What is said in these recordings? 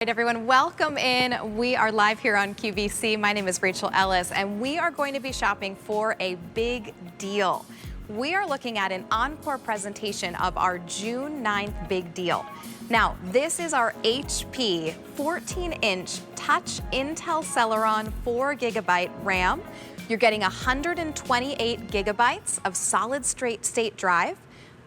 All right, everyone, welcome in. We are live here on QVC. My name is Rachel Ellis, and we are going to be shopping for a big deal. We are looking at an encore presentation of our June 9th big deal. Now, this is our HP 14-inch touch Intel Celeron 4GB RAM. You're getting 128 gigabytes of solid-state drive.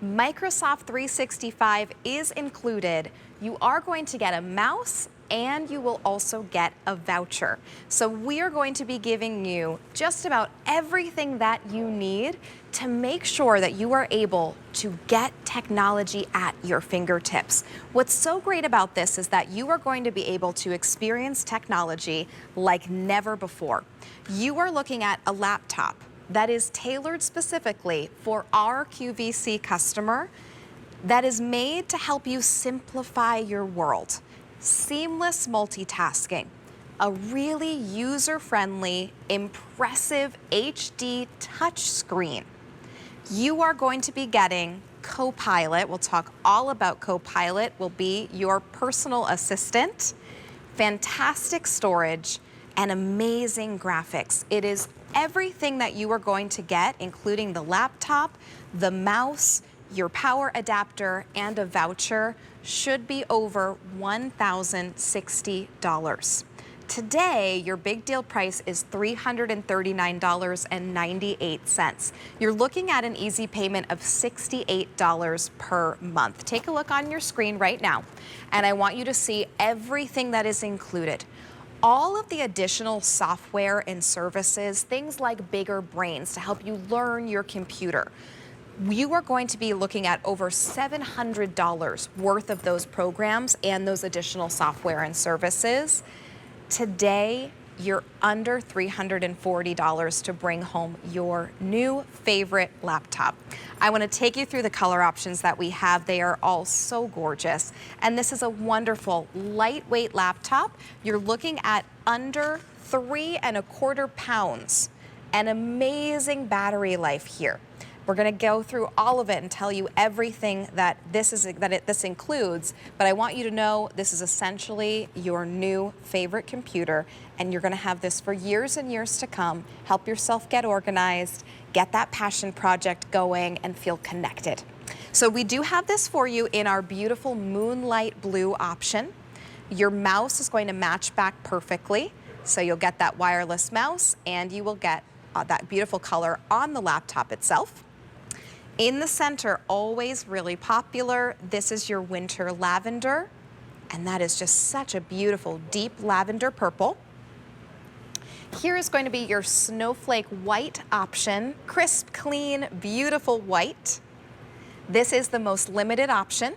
Microsoft 365 is included. You are going to get a mouse and you will also get a voucher. So we are going to be giving you just about everything that you need to make sure that you are able to get technology at your fingertips. What's so great about this is that you are going to be able to experience technology like never before. You are looking at a laptop that is tailored specifically for our QVC customer, that is made to help you simplify your world. Seamless multitasking, a really user-friendly, impressive HD touchscreen. You are going to be getting Copilot. We'll talk all about Copilot. Will be your personal assistant. Fantastic storage and amazing graphics. It is everything that you are going to get, including the laptop, the mouse, your power adapter, and a voucher, should be over $1,060. Today, your big deal price is $339.98. You're looking at an easy payment of $68 per month. Take a look on your screen right now, and I want you to see everything that is included. All of the additional software and services, things like Bigger Brains to help you learn your computer. You are going to be looking at over $700 worth of those programs and those additional software and services. Today, you're under $340 to bring home your new favorite laptop. I want to take you through the color options that we have. They are all so gorgeous. And this is a wonderful lightweight laptop. You're looking at under 3¼ pounds. An amazing battery life here. We're going to go through all of it and tell you everything that this includes, but I want you to know this is essentially your new favorite computer, and you're going to have this for years and years to come. Help yourself get organized, get that passion project going, and feel connected. So we do have this for you in our beautiful moonlight blue option. Your mouse is going to match back perfectly, so you'll get that wireless mouse, and you will get that beautiful color on the laptop itself. In the center, always really popular, this is your winter lavender, and that is just such a beautiful deep lavender purple. Here is going to be your snowflake white option, crisp, clean, beautiful white. This is the most limited option.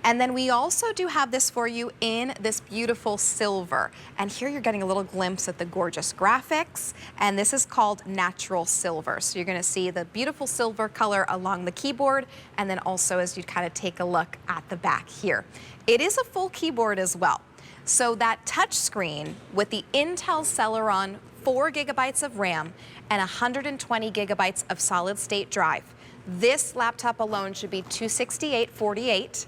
And then we also do have this for you in this beautiful silver. And here you're getting a little glimpse at the gorgeous graphics. And this is called natural silver. So you're going to see the beautiful silver color along the keyboard. And then also as you kind of take a look at the back here. It is a full keyboard as well. So that touch screen with the Intel Celeron 4 gigabytes of RAM and 120 gigabytes of solid state drive. This laptop alone should be $268.48.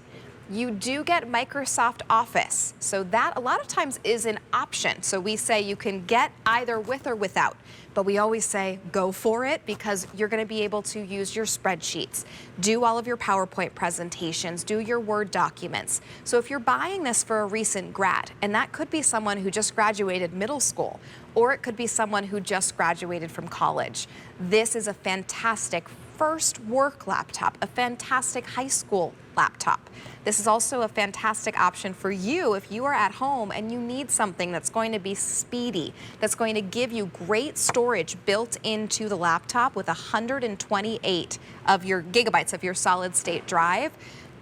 You do get Microsoft Office, so that a lot of times is an option. So we say you can get either with or without, but we always say go for it because you're going to be able to use your spreadsheets, do all of your PowerPoint presentations, do your Word documents. So if you're buying this for a recent grad, and that could be someone who just graduated middle school, or it could be someone who just graduated from college, this is a fantastic first work laptop, a fantastic high school laptop. This is also a fantastic option for you if you are at home and you need something that's going to be speedy, that's going to give you great storage built into the laptop with 128 of your gigabytes of your solid state drive.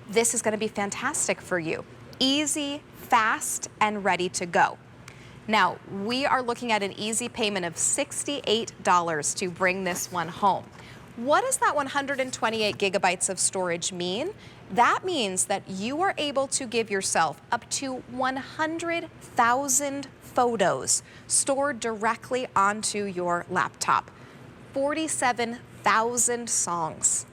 This is going to be fantastic for you. Easy, fast, and ready to go. Now, we are looking at an easy payment of $68 to bring this one home. What does that 128 gigabytes of storage mean? That means that you are able to give yourself up to 100,000 photos stored directly onto your laptop, 47,000 songs,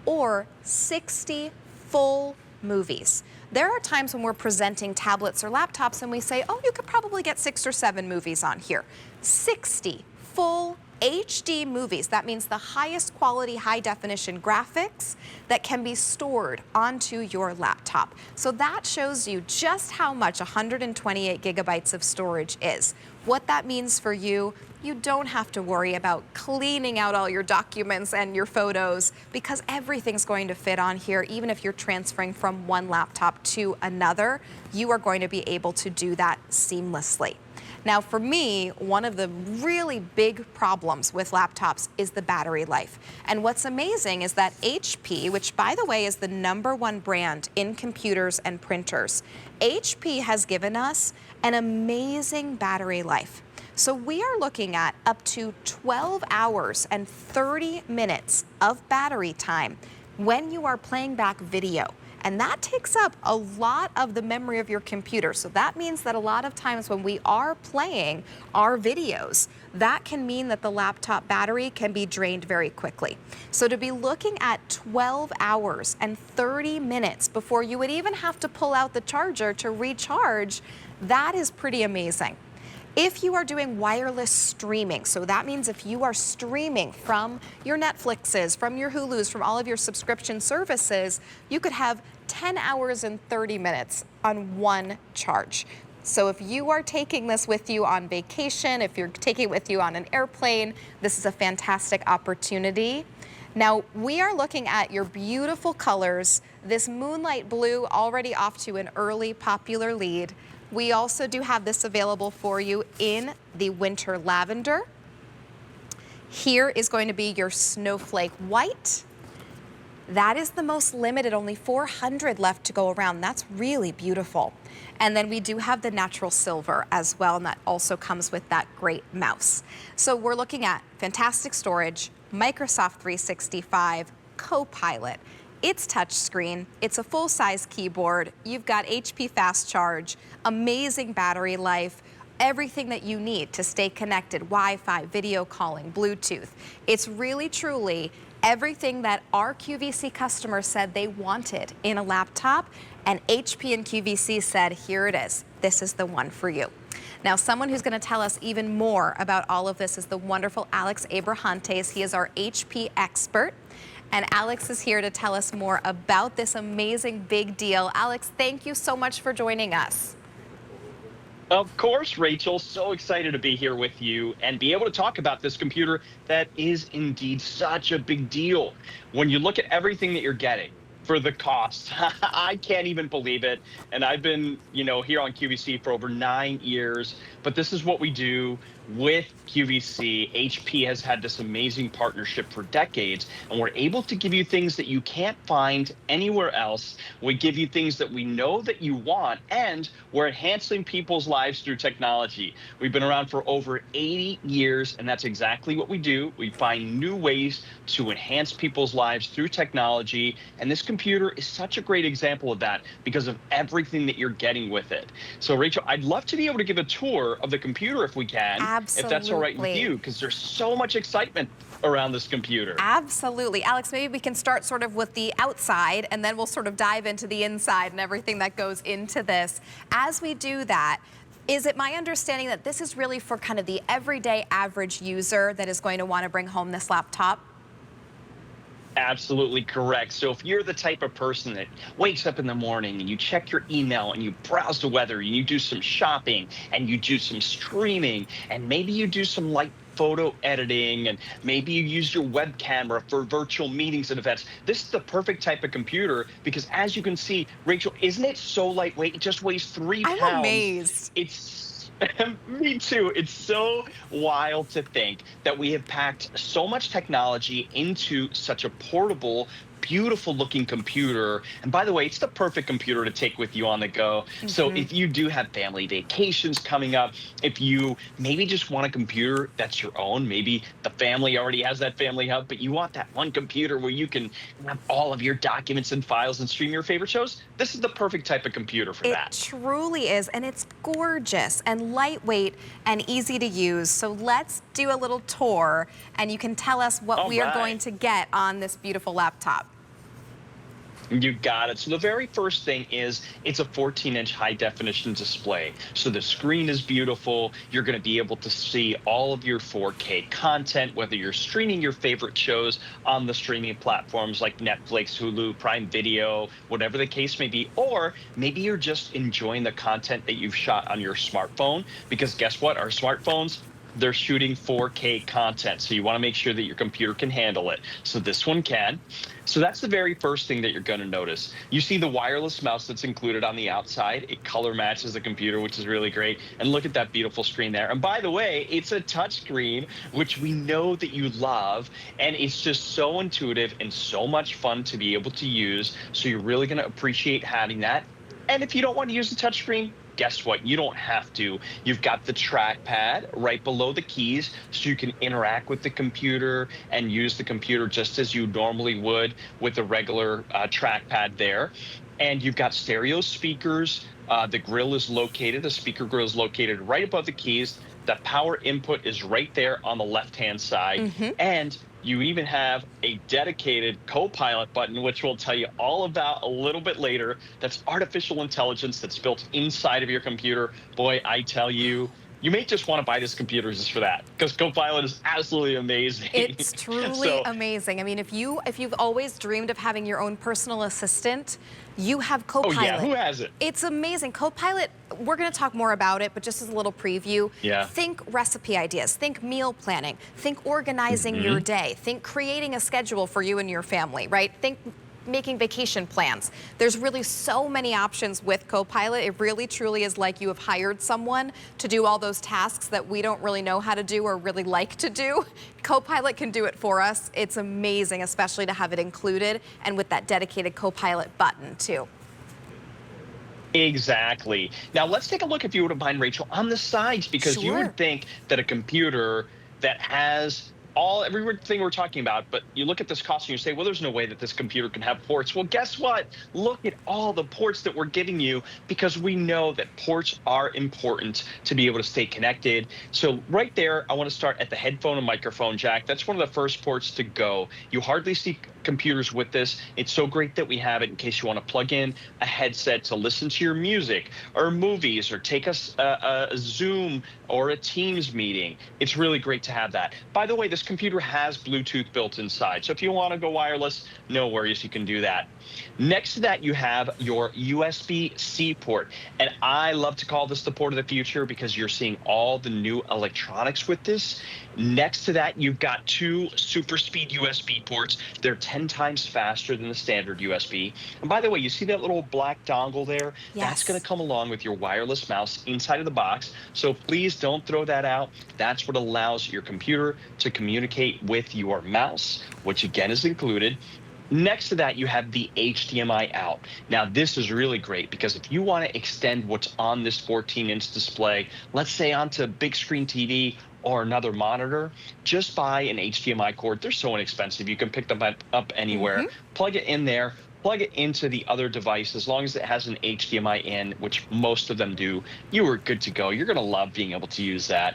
or 60 full movies. There are times when we're presenting tablets or laptops and we say, oh, you could probably get 6 or 7 movies on here. 60 full HD movies. That means the highest quality, high definition graphics that can be stored onto your laptop. So that shows you just how much 128 gigabytes of storage is. What that means for you, you don't have to worry about cleaning out all your documents and your photos because everything's going to fit on here. Even if you're transferring from one laptop to another, you are going to be able to do that seamlessly. Now, for me, one of the really big problems with laptops is the battery life. And what's amazing is that HP, which by the way is the #1 brand in computers and printers, HP has given us an amazing battery life. So we are looking at up to 12 hours and 30 minutes of battery time when you are playing back video. And that takes up a lot of the memory of your computer. So that means that a lot of times when we are playing our videos, that can mean that the laptop battery can be drained very quickly. So to be looking at 12 hours and 30 minutes before you would even have to pull out the charger to recharge, that is pretty amazing. If you are doing wireless streaming, so that means if you are streaming from your Netflixes, from your Hulus, from all of your subscription services, you could have 10 hours and 30 minutes on one charge. So if you are taking this with you on vacation, if you're taking it with you on an airplane, this is a fantastic opportunity. Now, we are looking at your beautiful colors. This moonlight blue already off to an early popular lead. We also do have this available for you in the winter lavender. Here is going to be your snowflake white. That is the most limited, only 400 left to go around. That's really beautiful. And then we do have the natural silver as well, and that also comes with that great mouse. So we're looking at fantastic storage, Microsoft 365, Copilot. It's touchscreen, it's a full-size keyboard, you've got HP fast charge, amazing battery life, everything that you need to stay connected, Wi-Fi, video calling, Bluetooth. It's really, truly everything that our QVC customers said they wanted in a laptop, and HP and QVC said, here it is, this is the one for you. Now, someone who's going to tell us even more about all of this is the wonderful Alex Abrahantes. He is our HP expert. And Alex is here to tell us more about this amazing big deal. Alex, thank you so much for joining us. Of course, Rachel. So excited to be here with you and be able to talk about this computer that is indeed such a big deal. When you look at everything that you're getting for the cost, I can't even believe it. And I've been, here on QVC for over 9 years, but this is what we do with QVC. HP has had this amazing partnership for decades, and we're able to give you things that you can't find anywhere else. We give you things that we know that you want, and we're enhancing people's lives through technology. We've been around for over 80 years, and that's exactly what we do. We find new ways to enhance people's lives through technology, and this computer is such a great example of that because of everything that you're getting with it. So, Rachel, I'd love to be able to give a tour of the computer if we can. Absolutely. If that's all right with you, because there's so much excitement around this computer. Absolutely. Alex, maybe we can start sort of with the outside, and then we'll sort of dive into the inside and everything that goes into this. As we do that, is it my understanding that this is really for kind of the everyday average user that is going to want to bring home this laptop? Absolutely correct. So if you're the type of person that wakes up in the morning and you check your email and you browse the weather and you do some shopping and you do some streaming and maybe you do some light photo editing and maybe you use your web camera for virtual meetings and events, this is the perfect type of computer because as you can see, Rachel, isn't it so lightweight? It just weighs 3 pounds. I'm amazed. Me too. It's so wild to think that we have packed so much technology into such a portable, beautiful looking computer. And by the way, it's the perfect computer to take with you on the go. So if you do have family vacations coming up, if you maybe just want a computer that's your own, maybe the family already has that family hub, but you want that one computer where you can have all of your documents and files and stream your favorite shows, this is the perfect type of computer for that. It truly is, and it's gorgeous and lightweight and easy to use. So let's do a little tour, and you can tell us what we are going to get on this beautiful laptop. You got it. So the very first thing is it's a 14-inch high definition display. So the screen is beautiful. You're going to be able to see all of your 4K content, whether you're streaming your favorite shows on the streaming platforms like Netflix, Hulu, Prime Video, whatever the case may be, or maybe you're just enjoying the content that you've shot on your smartphone, because guess what? Our smartphones, they're shooting 4K content. So you want to make sure that your computer can handle it. So this one can. So that's the very first thing that you're going to notice. You see the wireless mouse that's included on the outside. It color matches the computer, which is really great. And look at that beautiful screen there. And by the way, it's a touch screen, which we know that you love. And it's just so intuitive and so much fun to be able to use. So you're really going to appreciate having that. And if you don't want to use the touchscreen, guess what? You don't have to. You've got the trackpad right below the keys, so you can interact with the computer and use the computer just as you normally would with a regular trackpad there. And you've got stereo speakers. The grill is located, the speaker grill is located right above the keys. The power input is right there on the left-hand side. And you even have a dedicated Copilot button, which we'll tell you all about a little bit later. That's artificial intelligence that's built inside of your computer. Boy, I tell you, you may just want to buy this computer just for that, because Copilot is absolutely amazing. It's truly amazing. I mean, if you've always dreamed of having your own personal assistant, you have Copilot. Oh yeah, who has it? It's amazing. Copilot, we're going to talk more about it, but just as a little preview, think recipe ideas, think meal planning, think organizing your day, think creating a schedule for you and your family, right? Think making vacation plans. There's really so many options with Copilot. It really truly is like you have hired someone to do all those tasks that we don't really know how to do or really like to do. Copilot can do it for us. It's amazing, especially to have it included and with that dedicated Copilot button too. Exactly. Now let's take a look, if you wouldn't mind, Rachel, on the sides, because you would think that a computer that has everything we're talking about, but you look at this cost and you say, well, there's no way that this computer can have ports. Well, guess what? Look at all the ports that we're giving you, because we know that ports are important to be able to stay connected. So right there, I want to start at the headphone and microphone jack. That's one of the first ports to go. You hardly see computers with this. It's so great that we have it in case you want to plug in a headset to listen to your music or movies or take a Zoom or a Teams meeting. It's really great to have that. By the way, this computer has Bluetooth built inside. So if you want to go wireless, no worries, you can do that. Next to that, you have your USB-C port. And I love to call this the port of the future, because you're seeing all the new electronics with this. Next to that, you've got two super speed USB ports. They're 10 times faster than the standard USB. And by the way, you see that little black dongle there? That's going to come along with your wireless mouse inside of the box. So please don't throw that out. That's what allows your computer to communicate with your mouse, which again is included. Next to that, you have the HDMI out. Now, this is really great, because if you want to extend what's on this 14-inch display, let's say onto big screen TV or another monitor, just buy an HDMI cord. They're so inexpensive. You can pick them up anywhere, plug it in there, plug it into the other device. As long as it has an HDMI in, which most of them do, you are good to go. You're going to love being able to use that.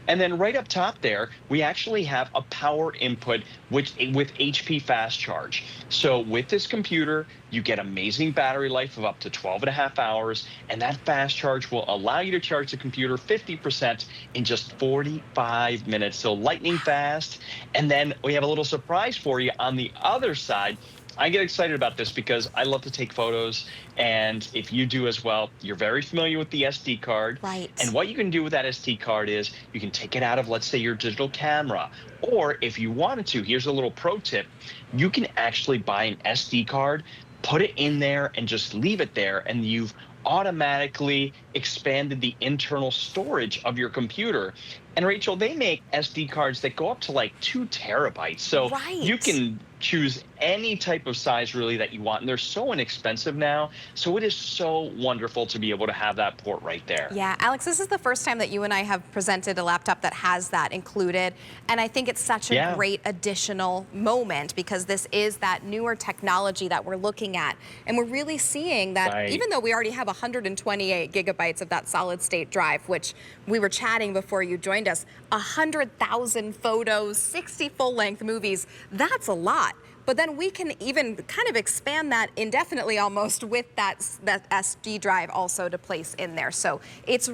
And then right up top there, we actually have a power input with HP fast charge. So with this computer, you get amazing battery life of up to 12.5 hours, and that fast charge will allow you to charge the computer 50% in just 45 minutes. So lightning fast. And then we have a little surprise for you on the other side. I get excited about this because I love to take photos, and if you do as well, you're very familiar with the SD card. Right. And what you can do with that SD card is you can take it out of, let's say, your digital camera, or if you wanted to, here's a little pro tip, you can actually buy an SD card, put it in there, and just leave it there, and you've automatically expanded the internal storage of your computer. And Rachel, they make SD cards that go up to like 2 terabytes. So you can choose any type of size really that you want, and they're so inexpensive now. So it is so wonderful to be able to have that port right there. Yeah, Alex, this is the first time that you and I have presented a laptop that has that included, and I think it's such a great additional moment, because this is that newer technology that we're looking at, and we're really seeing that even though we already have 128 gigabytes of that solid state drive, which we were chatting before you joined us, 100,000 photos, 60 full-length movies, that's a lot. but then we can even kind of expand that indefinitely almost with that SD drive also to place in there. So it's